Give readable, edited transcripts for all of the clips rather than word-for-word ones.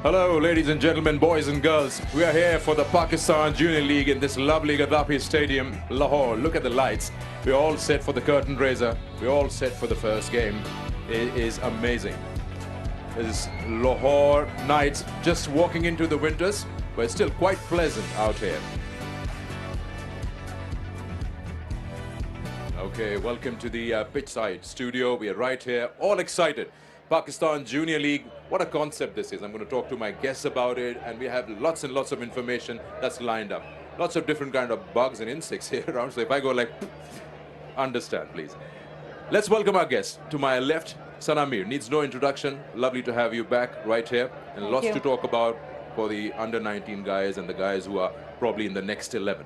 Hello, ladies and gentlemen, boys and girls. We are here for the Pakistan Junior League in this lovely Gaddafi Stadium, Lahore. Look at the lights. We're all set for the curtain raiser. We're all set for the first game. It is amazing. This Lahore nights, just walking into the winters, but it's still quite pleasant out here. Okay, welcome to the pitchside studio. We are right here, all excited. Pakistan Junior League, what a concept this is. I'm going to talk to my guests about it, and we have lots and lots of information that's lined up. Lots of different kind of bugs and insects here around, so if I go like, understand, please. Let's welcome our guest. To my left, Sana Mir. Needs no introduction. Lovely to have you back right here, and lots to talk about for the under-19 guys and the guys who are probably in the next 11.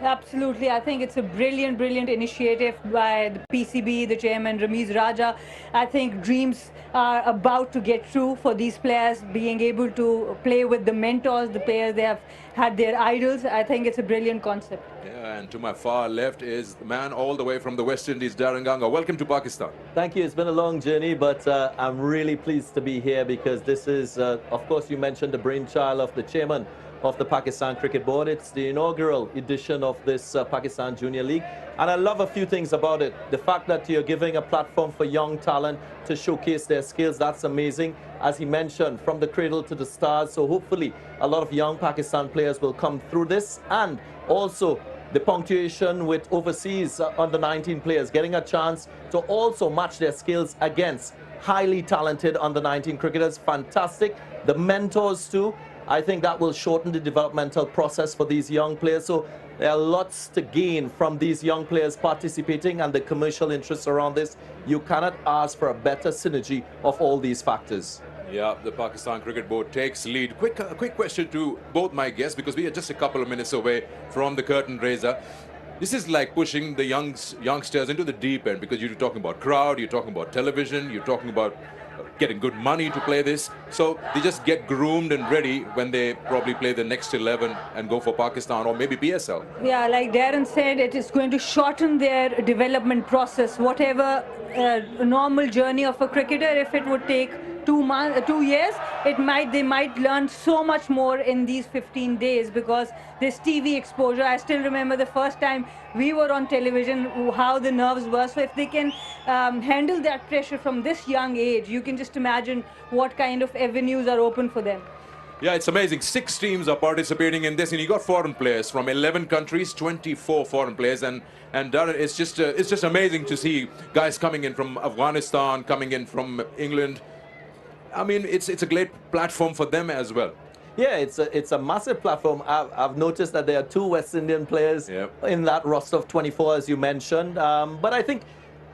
Absolutely. I think it's a brilliant, brilliant initiative by the PCB, the chairman, Ramiz Raja. I think dreams are about to get true for these players, being able to play with the mentors, the players they have had their idols. I think it's a brilliant concept. Yeah, and to my far left is the man all the way from the West Indies, Darren Ganga. Welcome to Pakistan. Thank you. It's been a long journey, but I'm really pleased to be here because this is, of course, you mentioned the brainchild of the chairman of the Pakistan Cricket Board. It's the inaugural edition of this Pakistan Junior League. And I love a few things about it. The fact that you're giving a platform for young talent to showcase their skills, that's amazing. As he mentioned, from the cradle to the stars. So hopefully a lot of young Pakistan players will come through this. And also the punctuation with overseas under 19 players, getting a chance to also match their skills against highly talented under 19 cricketers. Fantastic. The mentors too. I think that will shorten the developmental process for these young players. So there are lots to gain from these young players participating and the commercial interests around this. You cannot ask for a better synergy of all these factors. Yeah, the Pakistan Cricket Board takes lead. Quick question to both my guests, because we are just a couple of minutes away from the curtain raiser. This is like pushing the youngsters into the deep end, because you're talking about crowd, you're talking about television, you're talking about getting good money to play this. So they just get groomed and ready when they probably play the next 11 and go for Pakistan or maybe PSL. Yeah, like Darren said, it is going to shorten their development process. Whatever normal journey of a cricketer, if it would take 2 years, they might learn so much more in these 15 days because this TV exposure. I still remember the first time we were on television, how the nerves were. So if they can handle that pressure from this young age, you can just imagine what kind of avenues are open for them. Yeah, it's amazing. 6 teams are participating in this, and you got foreign players from 11 countries, 24 foreign players, and Darren, it's just amazing to see guys coming in from Afghanistan, coming in from England. I mean, it's a great platform for them as well. Yeah, it's a massive platform. I've noticed that there are 2 West Indian players in that roster of 24, as you mentioned. But I think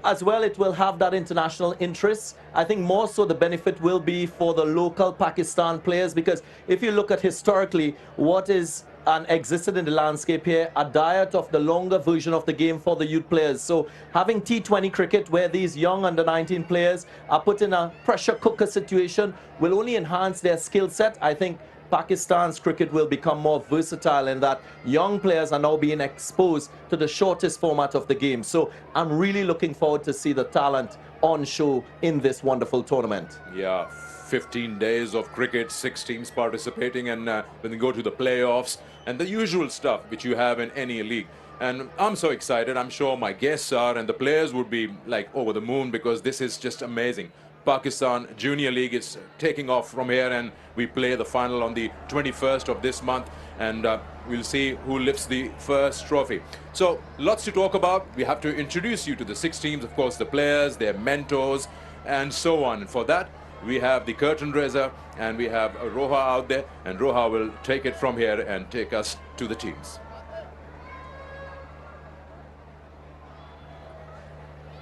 as well it will have that international interest. I think more so the benefit will be for the local Pakistan players, because if you look at historically what is and existed in the landscape here, a diet of the longer version of the game for the youth players. So having T20 cricket where these young under-19 players are put in a pressure cooker situation will only enhance their skill set. I think Pakistan's cricket will become more versatile in that young players are now being exposed to the shortest format of the game. So I'm really looking forward to see the talent on show in this wonderful tournament. Yeah, 15 days of cricket, 6 teams participating, and when they go to the playoffs and the usual stuff which you have in any league. And I'm so excited. I'm sure my guests are, and the players would be like over the moon, because this is just amazing. Pakistan Junior League is taking off from here, and we play the final on the 21st of this month, and we'll see who lifts the first trophy. So lots to talk about. We have to introduce you to the 6 teams, of course, the players, their mentors, and so on. And for that, we have the curtain raiser, and we have Roha out there, and Roha will take it from here and take us to the teams.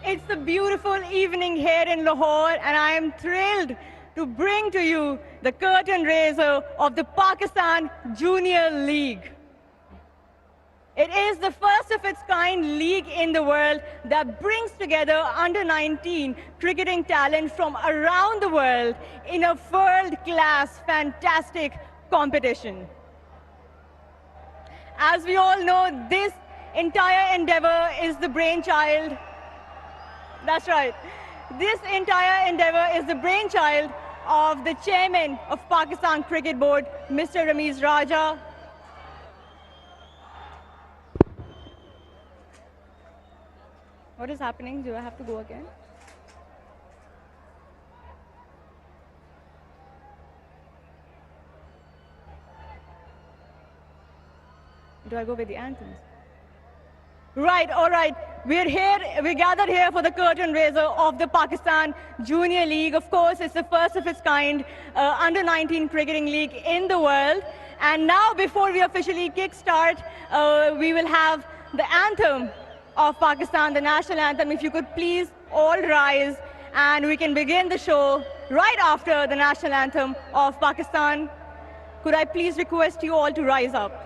It's a beautiful evening here in Lahore, and I am thrilled to bring to you the curtain raiser of the Pakistan Junior League. It is the first of its kind league in the world that brings together under-19 cricketing talent from around the world in a world-class, fantastic competition. As we all know, this entire endeavor is the brainchild. That's right. This entire endeavor is the brainchild of the chairman of Pakistan Cricket Board, Mr. Ramiz Raja. What is happening? Do I have to go again? Do I go with the anthems? Right, all right. We're here, we gathered here for the curtain raiser of the Pakistan Junior League. Of course, it's the first of its kind under-19 cricketing league in the world. And now, before we officially kickstart, we will have the anthem of Pakistan, the national anthem. If you could please all rise, and we can begin the show right after the national anthem of Pakistan. Could I please request you all to rise up?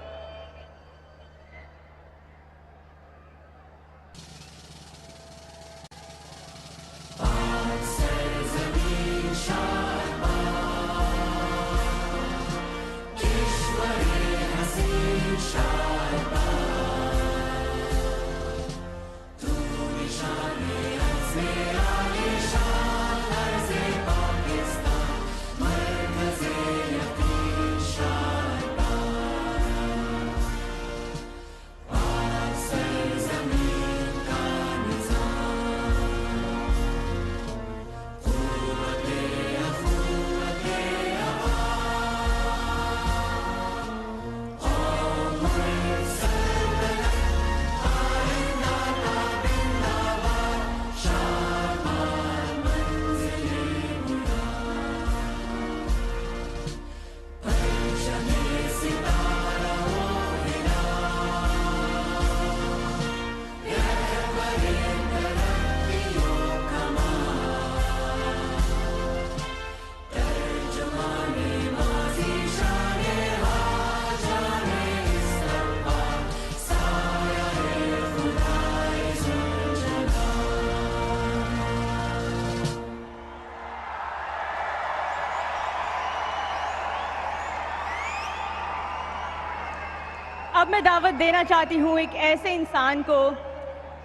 अब मैं दावत देना चाहती हूँ एक ऐसे इंसान को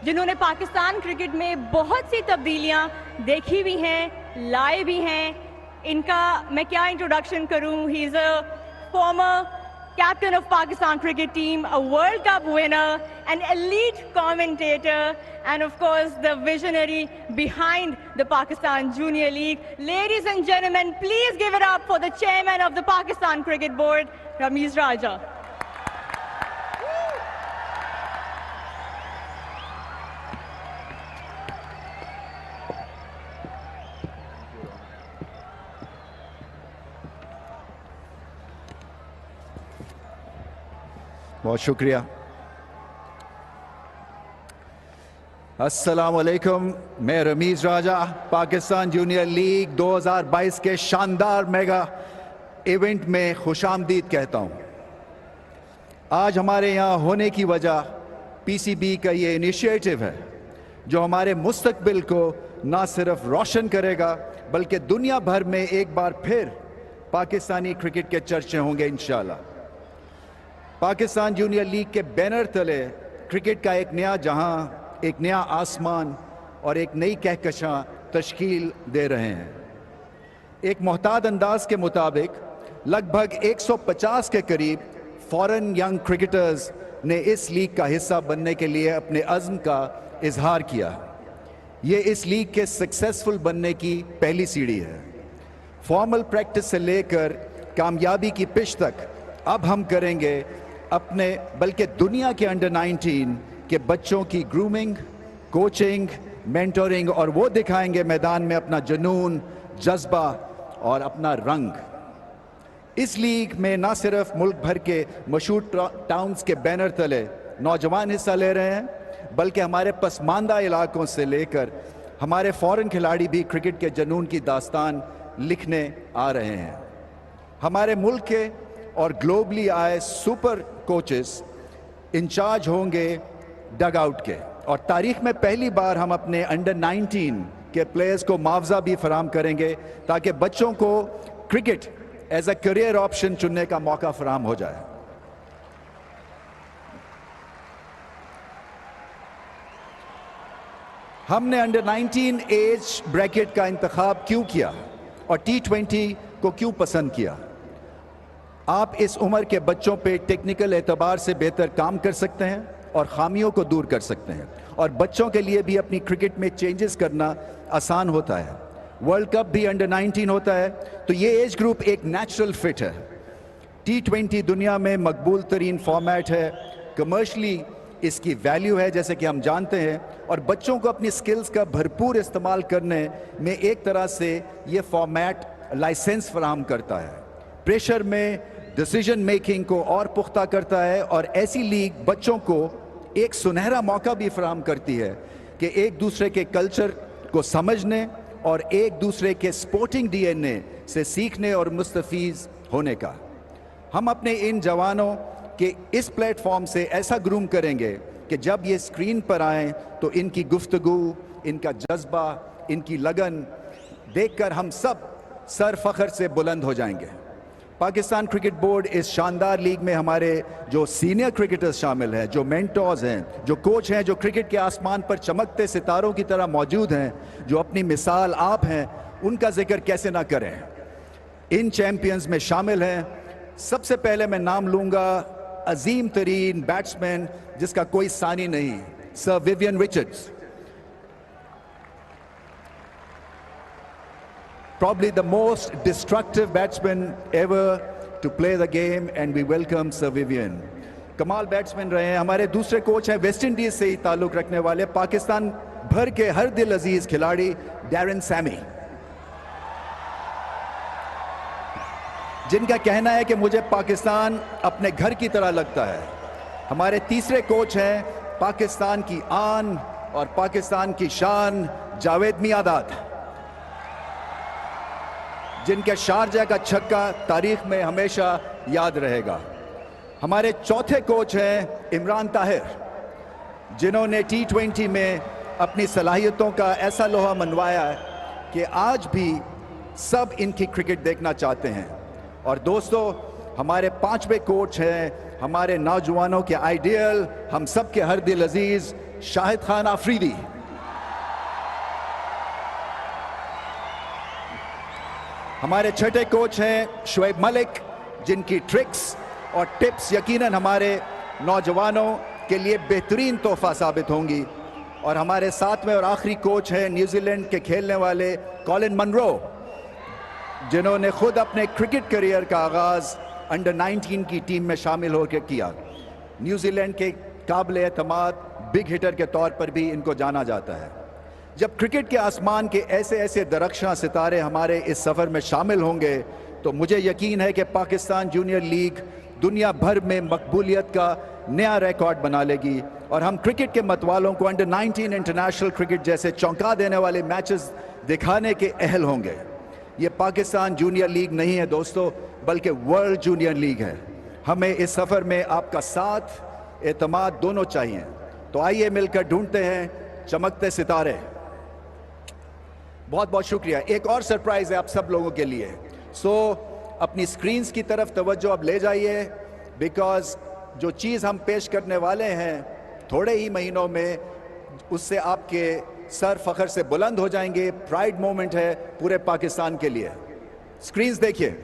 जिन्होंने पाकिस्तान क्रिकेट में बहुत सी तब्दीलियाँ देखी भी हैं, लाई भी हैं. इनका मैं क्या इंट्रोडक्शन करूँ. He is a former captain of Pakistan cricket team, a World Cup winner, an elite commentator, and of course the visionary behind the Pakistan Junior League. Ladies and gentlemen, please give it up for the chairman of the Pakistan Cricket Board, Ramiz Raja. बहुत शुक्रिया. अस्सलाम वालेकुम. मैं रमीज राजा Pakistan junior league 2022 के शानदार mega event में खुशामदीद कहता हूं. आज हमारे यहां होने की वजह पीसीबी का ये इनिशिएटिव है जो हमारे मुस्तकबिल को ना सिर्फ रोशन करेगा बल्कि दुनिया भर में एक बार फिर पाकिस्तानी क्रिकेट के चर्चे होंगे इंशाल्लाह. पाकिस्तान जूनियर लीग के बैनर तले क्रिकेट का एक नया जहां, एक नया आसमान और एक नई कहकशां तश्कील दे रहे हैं. एक मोहताद अंदाज के मुताबिक लगभग 150 के करीब फॉरेन यंग क्रिकेटर्स ने इस लीग का हिस्सा बनने के लिए अपने अज़्म का इजहार किया. ये इस लीग के सक्सेसफुल बनने की पहली सीढ़ी है. फॉर्मल प्रैक्टिस से लेकर कामयाबी की पिच तक अब हम करेंगे अपने बल्कि दुनिया के अंडर 19 के बच्चों की ग्रूमिंग, कोचिंग, मेंटोरिंग और वो दिखाएंगे मैदान में अपना जुनून, जज्बा और अपना रंग. इस लीग में ना सिर्फ मुल्क भर के मशहूर टाउन्स के बैनर तले नौजवान हिस्सा ले रहे हैं बल्कि हमारे पसमानदा इलाकों से लेकर हमारे फॉरेन खिलाड़ी भी क्रिकेट के जुनून की दास्तान लिखने आ रहे हैं. हमारे मुल्क के और ग्लोबली आए सुपर कोचेस इंचार्ज होंगे डग आउट के. और तारीख में पहली बार हम अपने अंडर 19 के प्लेयर्स को मुआवजा भी फराम करेंगे ताकि बच्चों को cricket as a career option चुनने का मौका फराम हो जाए. हमने अंडर 19 एज ब्रैकेट का इंतखाब क्यों किया? और T20 को क्यों पसंद किया। आप इस उम्र के बच्चों पे टेक्निकल एतबार से बेहतर काम कर सकते हैं और खामियों को दूर कर सकते हैं, और बच्चों के लिए भी अपनी क्रिकेट में चेंजेस करना आसान होता है। वर्ल्ड कप भी अंडर 19 होता है, तो ये एज ग्रुप एक नेचुरल फिट है। T20 दुनिया में मकबूल तरीन फॉर्मेट है, कमर्शली इसकी वैल्यू है जैसे कि हम जानते हैं, और बच्चों को अपनी स्किल्स का भरपूर इस्तेमाल करने में एक तरह से ये फॉर्मेट लाइसेंस फराहम करता है। प्रेशर में डिसीजन मेकिंग को और पुख्ता करता है, और ऐसी लीग बच्चों को एक सुनहरा मौका भी फराहम करती है कि एक दूसरे के कल्चर को समझने और एक दूसरे के स्पोर्टिंग डीएनए से सीखने और मुस्तफीज होने का। हम अपने इन जवानों के इस प्लेटफॉर्म से ऐसा ग्रूम करेंगे कि जब ये स्क्रीन पर आएँ तो इनकी गुफ्तगू, इनका जज्बा, इनकी लगन देखकर हम सब सर फख्र से बुलंद हो जाएंगे। पाकिस्तान क्रिकेट बोर्ड इस शानदार लीग में हमारे जो सीनियर क्रिकेटर्स शामिल हैं, जो मेंटोर्स हैं, जो कोच हैं, जो क्रिकेट के आसमान पर चमकते सितारों की तरह मौजूद हैं, जो अपनी मिसाल आप हैं, उनका जिक्र कैसे ना करें। इन चैंपियंस में शामिल हैं, सबसे पहले मैं नाम लूँगा अजीम तरीन बैट्समैन जिसका कोई सानी नहीं, sir Vivian Richards, probably the most destructive batsman ever to play the game, and we welcome Sir Vivian. कमाल बैट्समैन रहे हैं। हमारे दूसरे कोच हैं वेस्ट इंडीज से ही ताल्लुक़ रखने वाले पाकिस्तान भर के हर दिल अजीज खिलाड़ी डैरन सैमी, जिनका कहना है कि मुझे पाकिस्तान अपने घर की तरह लगता है। हमारे तीसरे कोच हैं पाकिस्तान की आन और पाकिस्तान की शान जावेद मियादाद, जिनके शारजा का छक्का तारीख में हमेशा याद रहेगा। हमारे चौथे कोच हैं इमरान ताहिर, जिन्होंने T20 में अपनी सलाहियतों का ऐसा लोहा मनवाया है कि आज भी सब इनकी क्रिकेट देखना चाहते हैं। और दोस्तों, हमारे पांचवें कोच हैं हमारे नौजवानों के आइडियल, हम सब के हर दिल अजीज शाहिद खान आफरीदी। हमारे छठे कोच हैं शुएब मलिक, जिनकी ट्रिक्स और टिप्स यकीनन हमारे नौजवानों के लिए बेहतरीन तोहफा साबित होंगी। और हमारे सातवें और आखिरी कोच हैं न्यूजीलैंड के खेलने वाले कॉलिन मनरो, जिन्होंने खुद अपने क्रिकेट करियर का आगाज़ अंडर 19 की टीम में शामिल होकर किया। न्यूजीलैंड के काबिल एतमाद बिग हिटर के तौर पर भी इनको जाना जाता है। जब क्रिकेट के आसमान के ऐसे ऐसे दरख्शां सितारे हमारे इस सफ़र में शामिल होंगे तो मुझे यकीन है कि पाकिस्तान जूनियर लीग दुनिया भर में मकबूलियत का नया रिकॉर्ड बना लेगी, और हम क्रिकेट के मतवालों को अंडर 19 इंटरनेशनल क्रिकेट जैसे चौंका देने वाले मैचेस दिखाने के अहल होंगे। ये पाकिस्तान जूनियर लीग नहीं है दोस्तों, बल्कि वर्ल्ड जूनियर लीग है। हमें इस सफ़र में आपका साथ, एतमाद दोनों चाहिए। तो आइए मिलकर ढूंढते हैं चमकते सितारे। बहुत बहुत शुक्रिया। एक और सरप्राइज़ है आप सब लोगों के लिए। अपनी स्क्रीन्स की तरफ तवज्जो अब ले जाइए, बिकॉज जो चीज़ हम पेश करने वाले हैं थोड़े ही महीनों में, उससे आपके सर फख्र से बुलंद हो जाएंगे। प्राइड मोमेंट है पूरे पाकिस्तान के लिए। स्क्रीन्स देखिए।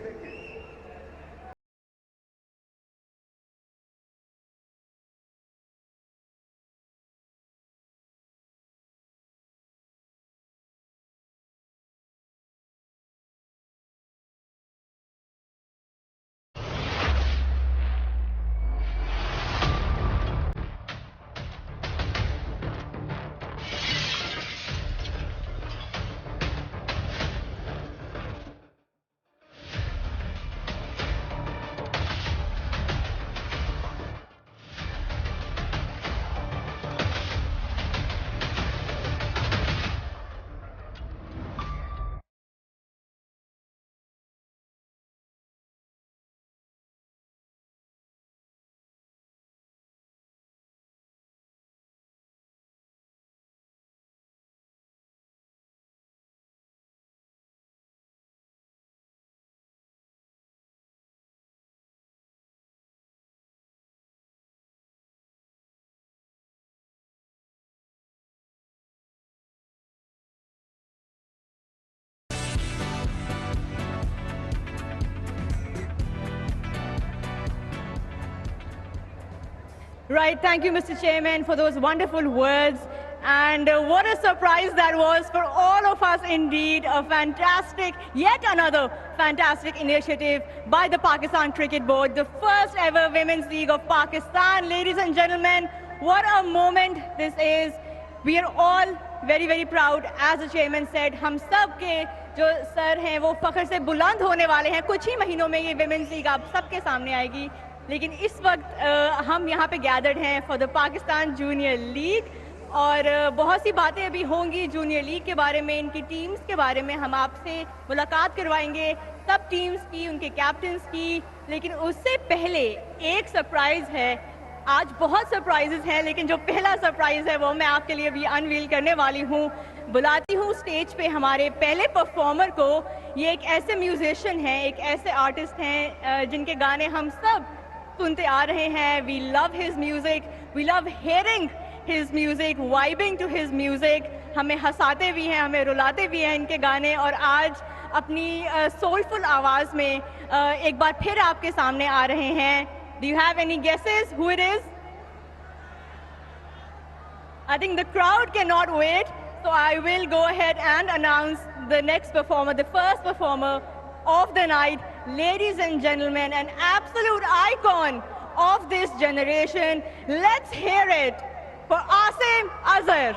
Right, thank you, Mr. Chairman, for those wonderful words. And what a surprise that was for all of us indeed. A fantastic, yet another fantastic initiative by the Pakistan Cricket Board, the first ever Women's League of Pakistan. Ladies and gentlemen, what a moment this is. We are all very, very proud. As the chairman said, हम सब के जो sir हैं वो फख्र से बुलंद होने वाले हैं. कुछ ही महीनों में ये Women's League आप सबके सामने आएगी. लेकिन इस वक्त हम यहाँ पे गैदर्ड हैं for the Pakistan junior league और बहुत सी बातें अभी होंगी जूनियर लीग के बारे में, इनकी टीम्स के बारे में हम आपसे मुलाकात करवाएंगे, सब टीम्स की, उनके कैप्टन्स की. लेकिन उससे पहले एक सरप्राइज़ है. आज बहुत सरप्राइजेस हैं लेकिन जो पहला सरप्राइज़ है वो मैं आपके लिए अभी अनवील करने वाली हूँ. बुलाती हूँ स्टेज पे हमारे पहले परफॉर्मर को. ये एक ऐसे म्यूजिशियन हैं, एक ऐसे आर्टिस्ट हैं जिनके गाने हम सब सुनते आ रहे हैं. We love his music, we love hearing his music, vibing to his music. हमें हंसाते भी हैं, हमें रुलाते भी हैं इनके गाने. और आज अपनी सोलफुल आवाज़ में एक बार फिर आपके सामने आ रहे हैं. Do you have any guesses who it is? I think the crowd can not wait, so I will go ahead and announce the next performer, the first performer of the night. Ladies and gentlemen, an absolute icon of this generation. Let's hear it for Asim Azhar.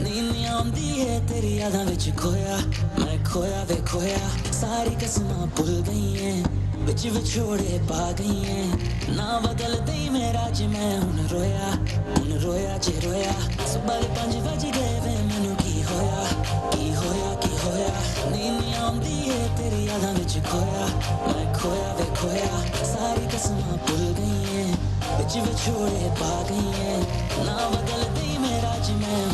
नींद नहीं आंदी है तेरी यादां विच खोया मैं खोया वे खोया सारी कसमां भुल गई हैं विच विछोड़े पा गई हैं ना बदल दई मेरा ज मैं हुन रोया जे रोया सुबह दे 5 बज गए वे मैनू की होया नींद नहीं आंदी है तेरी यादां विच खोया मैं खोया वे खोया सारी कसमां भुल गई हैं विच विछोड़े पा गई हैं ना बदल दई मेरा ज मैं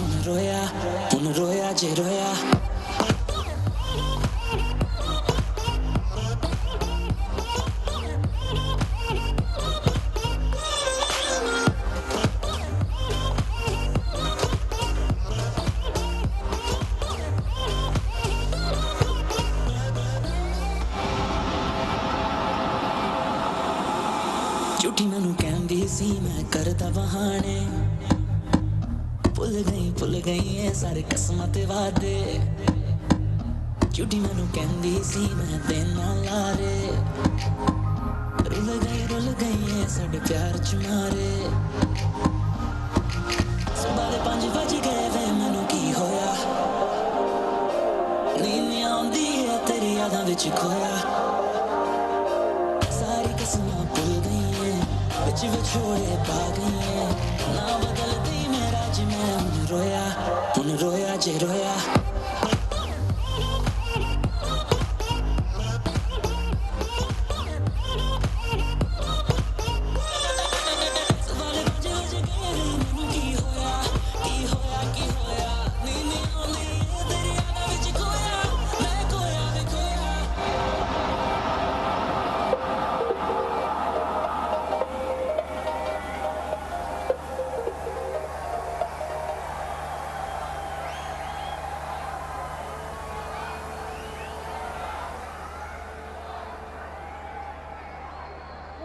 हुन रोया जे रोया झूठी मैनू कहंदी सी मैं करदा बहाने भुल गई है सारे कसमां ते वादे झूठी मैनू कहंदी सी मैं देना लारे रुल गई है साडे प्यार च मारे सुबह दे 5 बज गए वे मैनू की होया नींद नहीं आंदी है तेरी यादां विच खोया सारी कसमां भुल गई हैं विच विछोड़े पा गई हैं ना बदल दई मेरा ज मैं हुन रोया जे रोया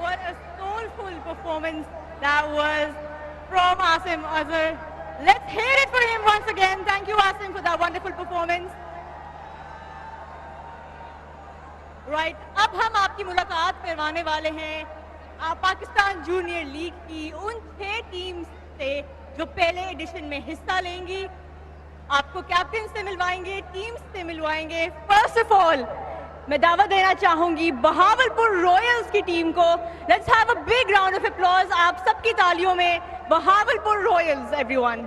What a soulful performance that was from Asim Azhar. Let's hear it for him once again. Thank you, Asim, for that wonderful performance. Right, अब हम आपकी मुलाकात करवाने वाले हैं पाकिस्तान जूनियर लीग की उन 6 टीम्स से जो पहले एडिशन में हिस्सा लेंगी. आपको कैप्टन से मिलवाएंगे, टीम्स से मिलवाएंगे. फर्स्ट ऑफ ऑल मैं दावा देना चाहूंगी बहावलपुर रॉयल्स की टीम को. Let's have a big round of applause आप सबकी तालियों में. Bahawalpur Royals everyone.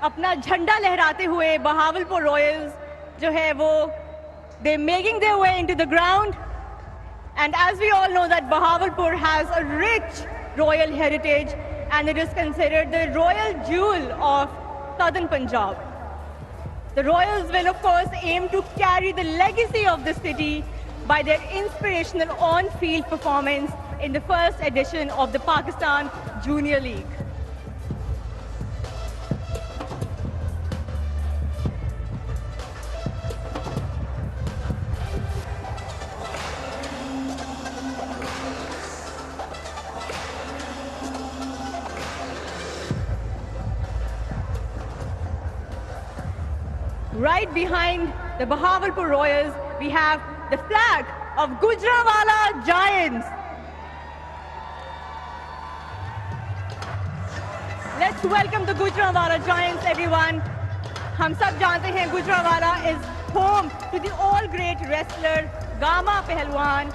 अपना झंडा लहराते हुए बहावलपुर रॉयल्स जो है वो they're making their way into the ground, and as we all know that Bahawalpur has a rich royal heritage and it is considered the royal jewel of southern Punjab. The Royals will of course aim to carry the legacy of the city by their inspirational on-field performance in the first edition of the Pakistan Junior League. Right behind the Bahawalpur Royals, we have the flag of Gujranwala Giants. Let's welcome the Gujranwala Giants, everyone. हम सब जानते हैं Gujranwala is home to the all-great wrestler Gama Pehlwan.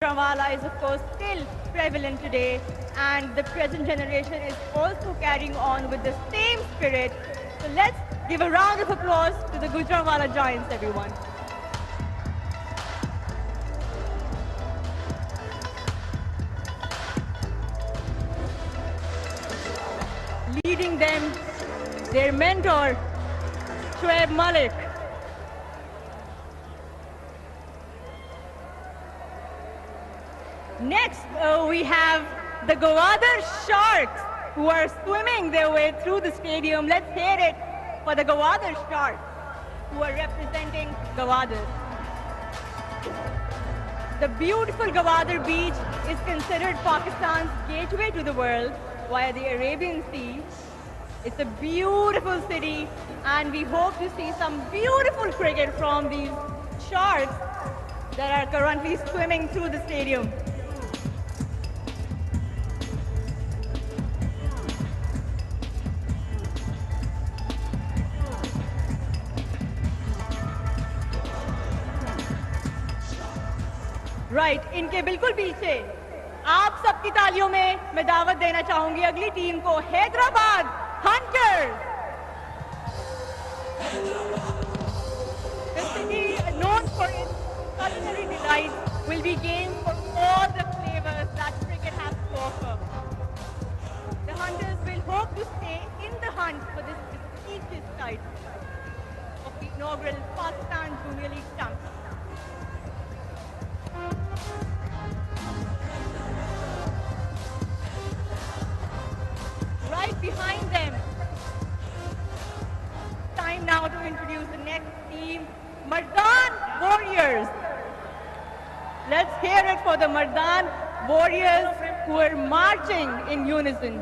Gujranwala is of course still prevalent today, and the present generation is also carrying on with the same spirit. So let's give a round of applause to the Gujranwala Giants, everyone. Leading them, their mentor, Shoaib Malik. Next, we have the Gawadar Sharks, who are swimming their way through the stadium. Let's hear it for the Gawadar Sharks, who are representing Gawadar. The beautiful Gawadar beach is considered Pakistan's gateway to the world via the Arabian Sea. It's a beautiful city, and we hope to see some beautiful cricket from these sharks that are currently swimming through the stadium. Right इनके बिल्कुल पीछे आप सबकी तालियों में मैं दावत देना चाहूंगी अगली टीम को Hyderabad hunters The city known for its culinary delights will be game for all the flavors that cricket has to offer. The Hunters will hope to stay in the hunt for this prestigious title of the inaugural Pakistan Junior League Championship. Right behind them. Time now to introduce the next team, Mardan Warriors. Let's hear it for the Mardan Warriors who are marching in unison.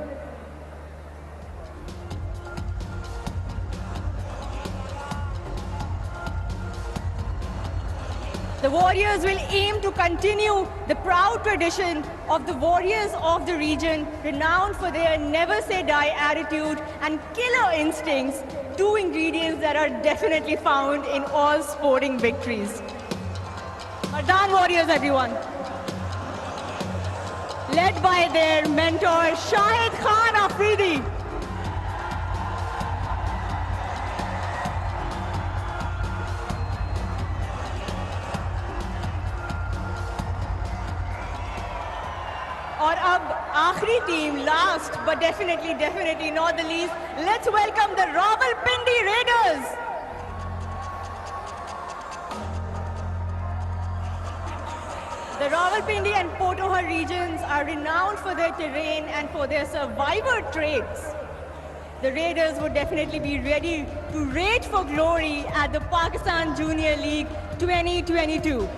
The Warriors will aim to continue the proud tradition of the warriors of the region, renowned for their never-say-die attitude and killer instincts, two ingredients that are definitely found in all sporting victories. Mardan Warriors, everyone. Led by their mentor, Shahid Khan Afridi. और अब आखिरी team last but definitely not the least, let's welcome the Rawalpindi Raiders. The Rawalpindi and Potohar regions are renowned for their terrain and for their survivor traits. The Raiders would definitely be ready to rage for glory at the Pakistan Junior League 2022.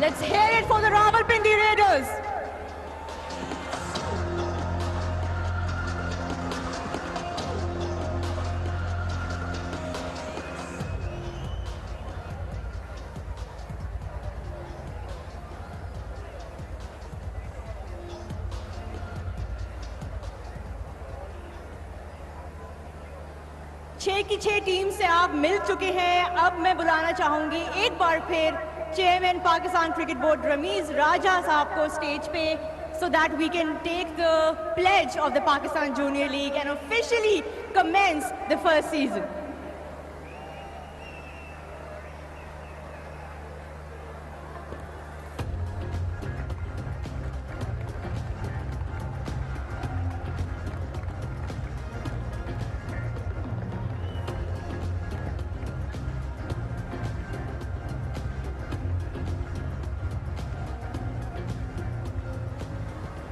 Let's hear it for the Rawalpindi Raiders. छह की छह team से आप मिल चुके हैं। अब मैं बुलाना चाहूंगी एक बार फिर chairman Pakistan cricket board Ramiz Raja sahab को स्टेज पे so that we can take the pledge of the Pakistan Junior League and officially commence the first season.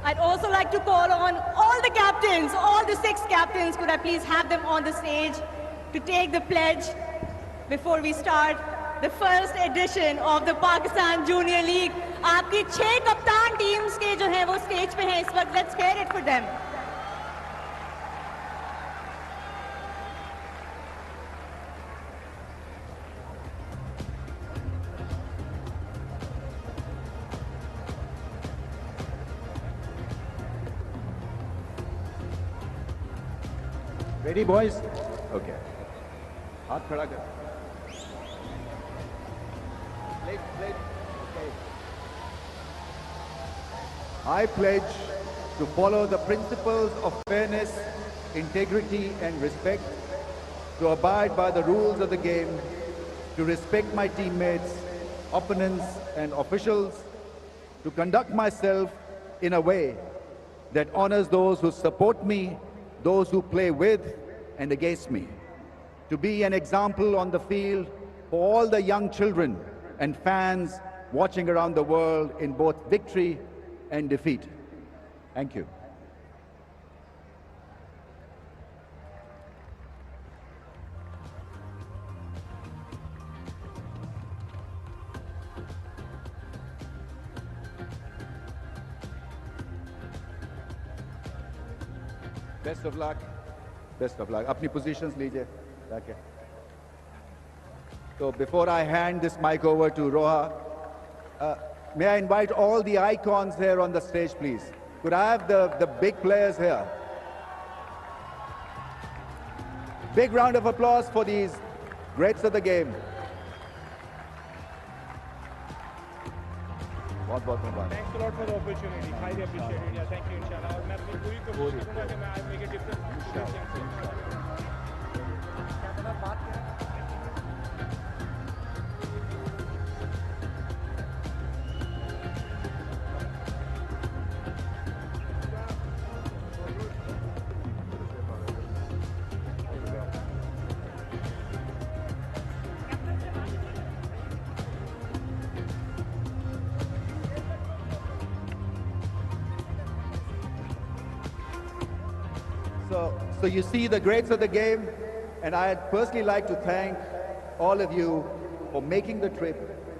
I'd also like to call on all the captains, all the 6 captains, could I please have them on the stage to take the pledge before we start the first edition of the Pakistan Junior League. आपकी 6 कप्तान teams के जो हैं वो stage पे हैं इस वक्त. Let's hear it for them. Ready, boys? Okay. हाथ खड़ा कर. Pledge. Okay. I pledge to follow the principles of fairness, integrity, and respect, to abide by the rules of the game, to respect my teammates, opponents, and officials, to conduct myself in a way that honors those who support me, those who play with and against me, to be an example on the field for all the young children and fans watching around the world in both victory and defeat. Thank you. Best of luck. Best of luck. Apni positions लीजिए जाके. So before I hand this mic over to Roha, may I invite all the icons here on the stage, please? Could I have the big players here? Big round of applause for these greats of the game. बहुत बहुत मुबारक. Thanks a lot for the opportunity. Highly appreciated. Yeah, thank you, inshallah. और मैं अपनी पूरी कोशिश करूँगा कि मैं I make a difference. So you see the greats of the game, and I'd personally like to thank all of you for making the trip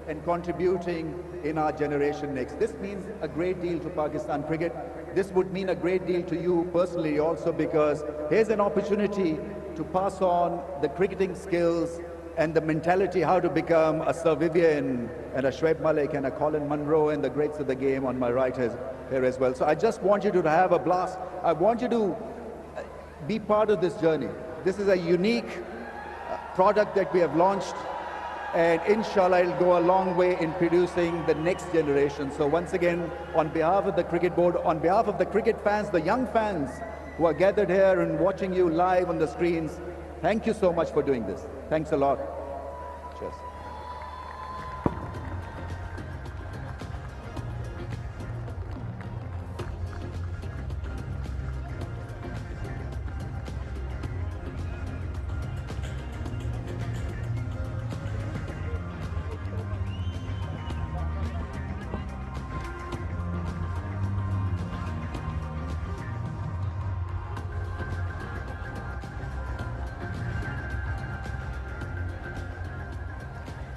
and contributing in our generation next. This means a great deal to Pakistan cricket. This would mean a great deal to you personally also, because here's an opportunity to pass on the cricketing skills and the mentality how to become a Sir Vivian and a Shoaib Malik and a Colin Munro and the greats of the game on my right here as well. So I just want you to have a blast. I want you to be part of this journey. This is a unique product that we have launched, and inshallah it'll go a long way in producing the next generation. So once again, on behalf of the cricket board, on behalf of the cricket fans, the young fans who are gathered here and watching you live on the screens, thank you so much for doing this. Thanks a lot. Cheers.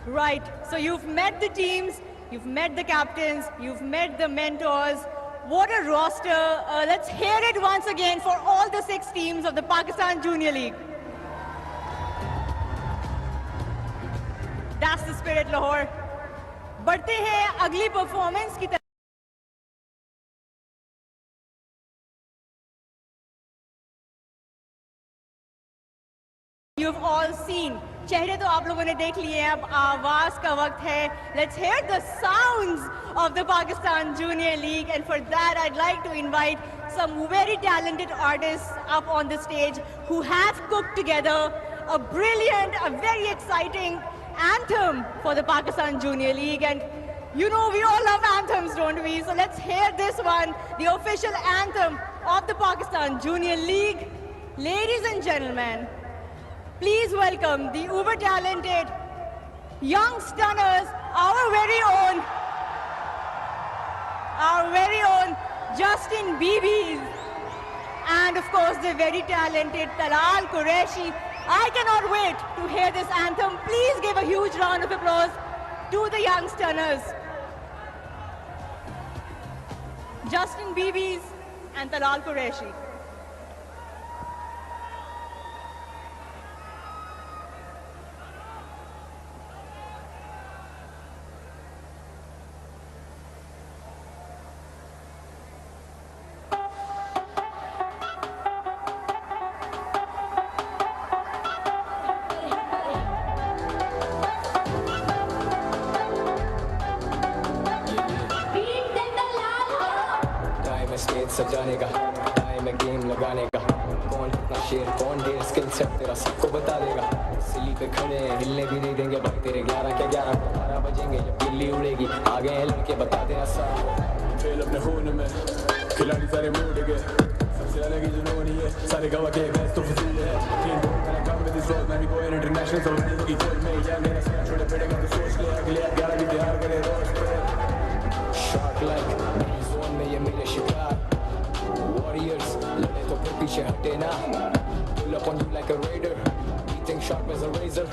Right, so you've met the teams, you've met the captains, you've met the mentors. What a roster. Let's hear it once again for all the 6 teams of the Pakistan Junior League. That's the spirit, Lahore. बढ़ते हैं अगली performance की तरफ. You've all seen. चेहरे तो आप लोगों ने देख लिए हैं, अब आवाज का वक्त है. Let's hear the sounds of the Pakistan Junior League, and for that I'd like to invite some very talented artists up on the stage who have cooked together a brilliant, a very exciting anthem for the Pakistan Junior League. And you know we all love anthems, don't we? So let's hear this one, the official anthem of the Pakistan Junior League. Ladies and gentlemen, please welcome the uber talented young stunners, our very own Justin Beebies, and of course the very talented Talal Qureshi. I cannot wait to hear this anthem. Please give a huge round of applause to the young stunners, Justin Beebies and Talal Qureshi. सजाने का time है game लगाने का. कौन कितना शेर कौन ढेर स्किल सेट तेरा सबको बता देगा. सिली पे खड़े हैं हिलने भी नहीं देंगे भाई तेरे 11 के 11 को 12 बजेंगे जब दिल्ली उड़ेगी. आगे हैं लड़के बता दे सारा फेल अपने खून में खिलाड़ी सारे मुड़ गए. सबसे अलग ही जुनून है सारे गवा के बेस्ट तो फजील है. टीम को मेरा काम में दिस रोज मैं भी कोई इंटरनेशनल तो नहीं की कोई में या मेरा सिर छोटे पड़ेगा तो सोच ले अगले 11 भी तैयार करे रोज पे. शॉट लाइक जोन में ये मेरे शिकार Warriors, लड़े तो फिर पीछे हटे ना. Pull up on you like a raider. Beating sharp as a razor.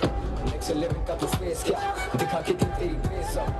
Next 11 का तो space क्या दिखा के तेरी pace up.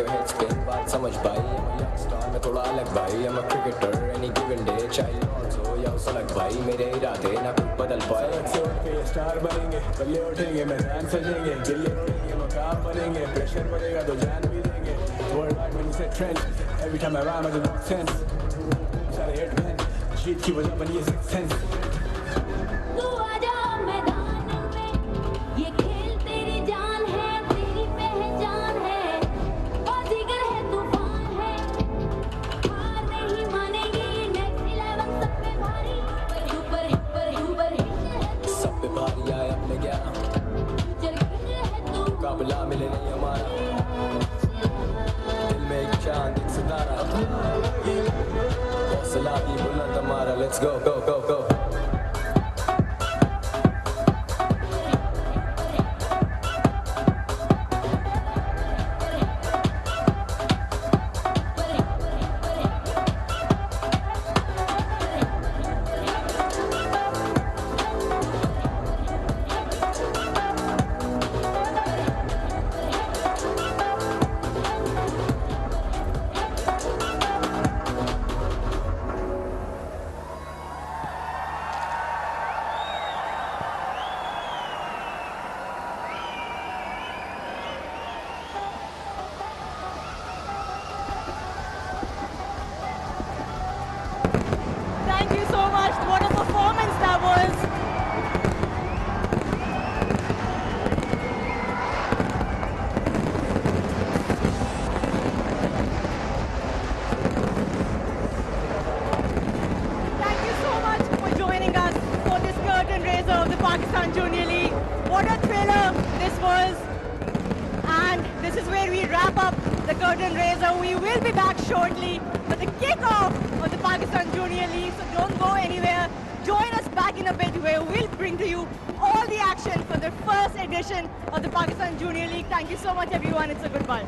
your head spin. बात समझ भाई, I'm a young star, मैं थोड़ा अलग भाई. I'm a cricketer, any given day. Child also, या सलग भाई. मेरे इरादे ना कुछ बदल पाए. सड़क से उठ के ये स्टार बनेंगे, बल्ले उठेंगे, मैदान सजेंगे, गिल्ले उठेंगे, मकाम बनेंगे. प्रेशर बढ़ेगा तो जान भी देंगे. Worldwide when you say trend, every time I rhyme I just make sense. सारे hit men, जीत की वजह बनी है sixth sense. तू आजा मैदान में, ये खेल तेरी जान है, तेरी पहचान है, और जिगर है तूफान है, हार नहीं मानेगी. Next 11 सब पे भारी, सुपर हिट है तू, सब पे भारी आए अपने 11. फ्यूचर किंग है तू. मुकाबला मिले नहीं हमारा. दिल में एक चांद एक सितारा. हौसला भी बुलंद हमारा. Let's go go go go. Thank you so much. What a performance that was. Thank you so much for joining us for this curtain raiser of the Pakistan Junior League. What a thriller this was. And this is where we wrap up the curtain raiser. We will be back shortly for the kickoff of the Pakistan Junior League. So don't go anywhere. Join us back in a bit where we'll bring to you all the action for the first edition of the Pakistan Junior League. Thank you so much, everyone. It's a goodbye.